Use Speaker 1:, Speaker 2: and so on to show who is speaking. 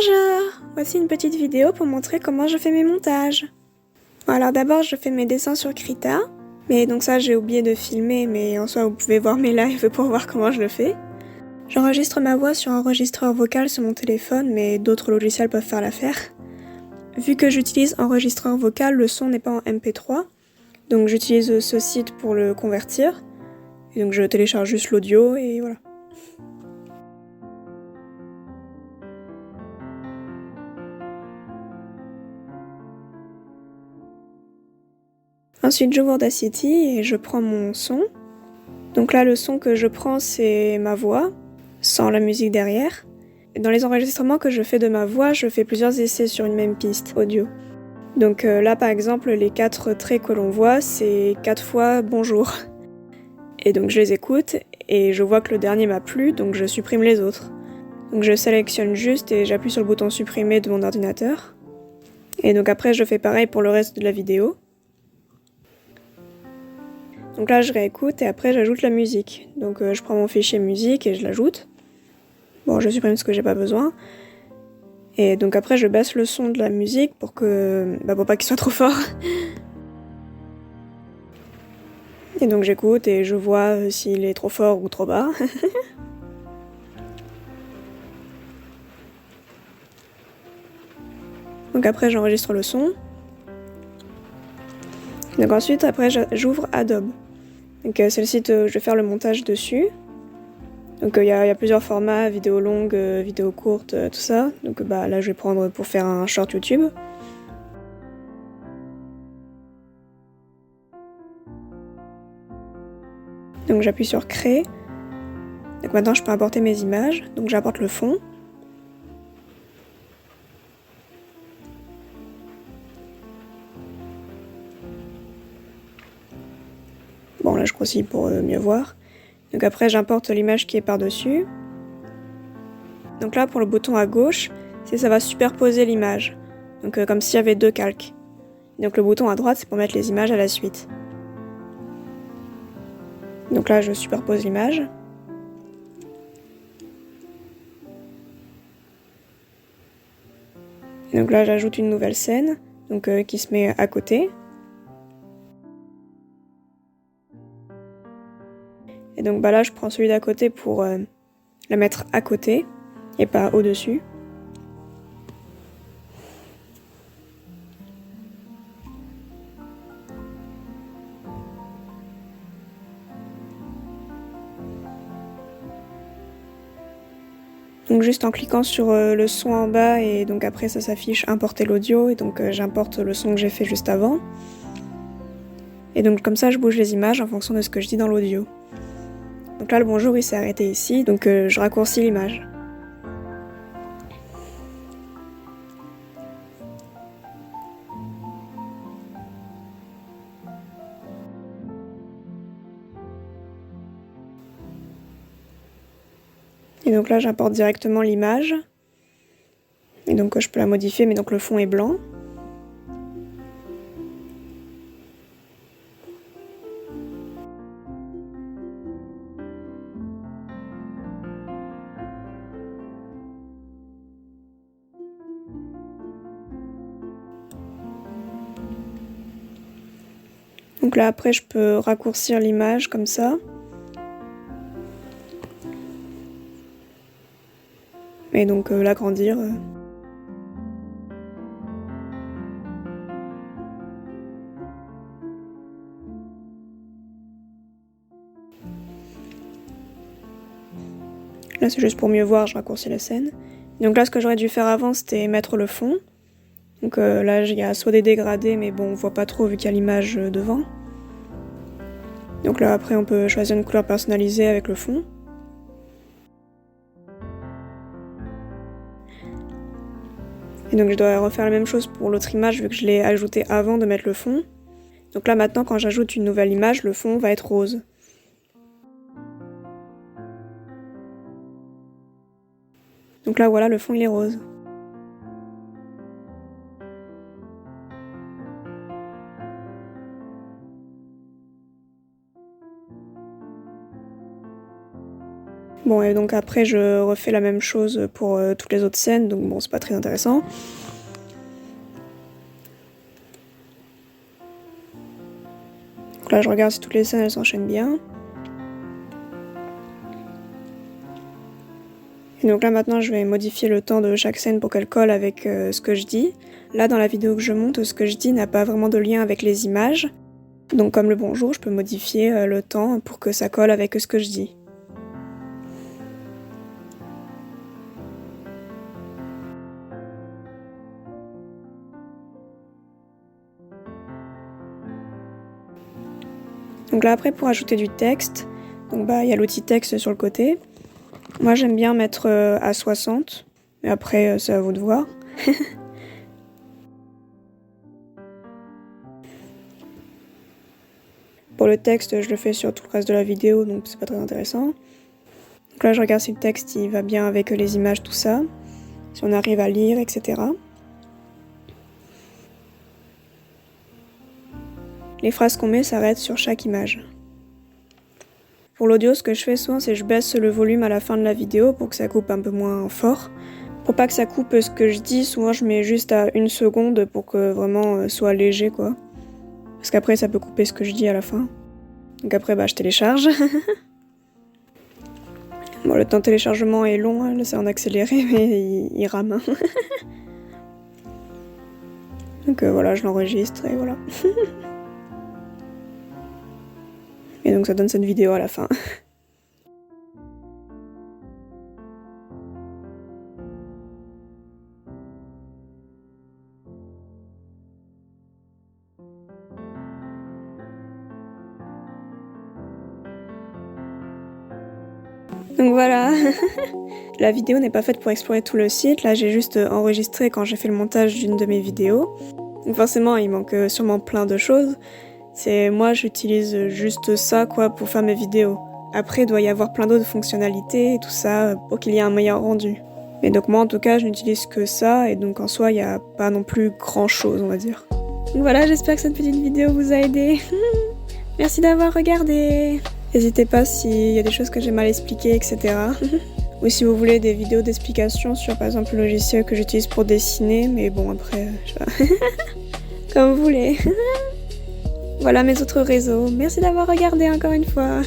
Speaker 1: Bonjour! Voici une petite vidéo pour montrer comment je fais mes montages. Bon, alors d'abord je fais mes dessins sur Krita, mais donc ça j'ai oublié de filmer, mais en soi vous pouvez voir mes lives pour voir comment je le fais. J'enregistre ma voix sur un enregistreur vocal sur mon téléphone, mais d'autres logiciels peuvent faire l'affaire. Vu que j'utilise enregistreur vocal, le son n'est pas en MP3, donc j'utilise ce site pour le convertir, et donc je télécharge juste l'audio et voilà. Ensuite j'ouvre Audacity et je prends mon son. Donc là le son que je prends c'est ma voix, sans la musique derrière. Dans les enregistrements que je fais de ma voix, je fais plusieurs essais sur une même piste audio. Donc là par exemple les 4 traits que l'on voit c'est 4 fois bonjour. Et donc je les écoute et je vois que le dernier m'a plu donc je supprime les autres. Donc je sélectionne juste et j'appuie sur le bouton supprimer de mon ordinateur. Et donc après je fais pareil pour le reste de la vidéo. Donc là je réécoute et après j'ajoute la musique. Donc je prends mon fichier musique et je l'ajoute. Bon, je supprime ce que j'ai pas besoin. Et donc après je baisse le son de la musique pour pas qu'il soit trop fort. Et donc j'écoute et je vois s'il est trop fort ou trop bas. Donc après j'enregistre le son. Donc ensuite après j'ouvre Adobe. Donc c'est le site où je vais faire le montage dessus. Donc il y a plusieurs formats, vidéo longue, vidéo courte, tout ça. Donc là je vais prendre pour faire un short YouTube. Donc j'appuie sur créer. Donc maintenant je peux importer mes images. Donc j'importe le fond. Bon là je grossis pour mieux voir. Donc après j'importe l'image qui est par-dessus. Donc là pour le bouton à gauche, ça va superposer l'image. Donc comme s'il y avait 2 calques. Donc le bouton à droite c'est pour mettre les images à la suite. Donc là je superpose l'image. Donc là j'ajoute une nouvelle scène donc, qui se met à côté. Et donc là je prends celui d'à côté pour la mettre à côté et pas au-dessus. Donc juste en cliquant sur le son en bas et donc après ça s'affiche importer l'audio et donc j'importe le son que j'ai fait juste avant. Et donc comme ça je bouge les images en fonction de ce que je dis dans l'audio. Donc là le bonjour il s'est arrêté ici donc je raccourcis l'image. Et donc là j'importe directement l'image. Et donc je peux la modifier mais donc le fond est blanc. Donc là après je peux raccourcir l'image comme ça. Et donc l'agrandir. Là c'est juste pour mieux voir, je raccourcis la scène. Donc là ce que j'aurais dû faire avant c'était mettre le fond. Donc là il y a soit des dégradés mais bon on voit pas trop vu qu'il y a l'image devant. Donc là après on peut choisir une couleur personnalisée avec le fond. Et donc je dois refaire la même chose pour l'autre image vu que je l'ai ajouté avant de mettre le fond. Donc là maintenant quand j'ajoute une nouvelle image, le fond va être rose. Donc là voilà, le fond il est rose. Bon, et donc après je refais la même chose pour toutes les autres scènes, donc bon, c'est pas très intéressant. Donc là je regarde si toutes les scènes elles s'enchaînent bien. Et donc là maintenant je vais modifier le temps de chaque scène pour qu'elle colle avec ce que je dis. Là dans la vidéo que je monte, ce que je dis n'a pas vraiment de lien avec les images. Donc comme le bonjour, je peux modifier le temps pour que ça colle avec ce que je dis. Donc là après pour ajouter du texte, donc il y a l'outil texte sur le côté. Moi j'aime bien mettre à 60, mais après c'est à vous de voir. Pour le texte, je le fais sur tout le reste de la vidéo, donc c'est pas très intéressant. Donc là je regarde si le texte il va bien avec les images, tout ça, si on arrive à lire, etc. Les phrases qu'on met s'arrêtent sur chaque image. Pour l'audio, ce que je fais souvent, c'est que je baisse le volume à la fin de la vidéo pour que ça coupe un peu moins fort. Pour pas que ça coupe ce que je dis, souvent je mets juste à 1 seconde pour que vraiment soit léger, quoi. Parce qu'après ça peut couper ce que je dis à la fin. Donc après je télécharge. Bon, le temps de téléchargement est long, hein, là c'est en accéléré, mais il rame. Donc voilà, je l'enregistre et voilà. Et donc ça donne cette vidéo à la fin. Donc voilà, la vidéo n'est pas faite pour explorer tout le site, là j'ai juste enregistré quand j'ai fait le montage d'une de mes vidéos. Donc forcément il manque sûrement plein de choses. Moi j'utilise juste ça quoi pour faire mes vidéos. Après il doit y avoir plein d'autres fonctionnalités et tout ça pour qu'il y ait un meilleur rendu. Mais donc moi en tout cas je n'utilise que ça et donc en soi il n'y a pas non plus grand chose on va dire. Donc voilà, j'espère que cette petite vidéo vous a aidé. Merci d'avoir regardé. N'hésitez pas s'il y a des choses que j'ai mal expliquées, etc. Ou si vous voulez des vidéos d'explication sur par exemple le logiciel que j'utilise pour dessiner, mais bon après, je sais pas. Comme vous voulez. Voilà mes autres réseaux. Merci d'avoir regardé encore une fois.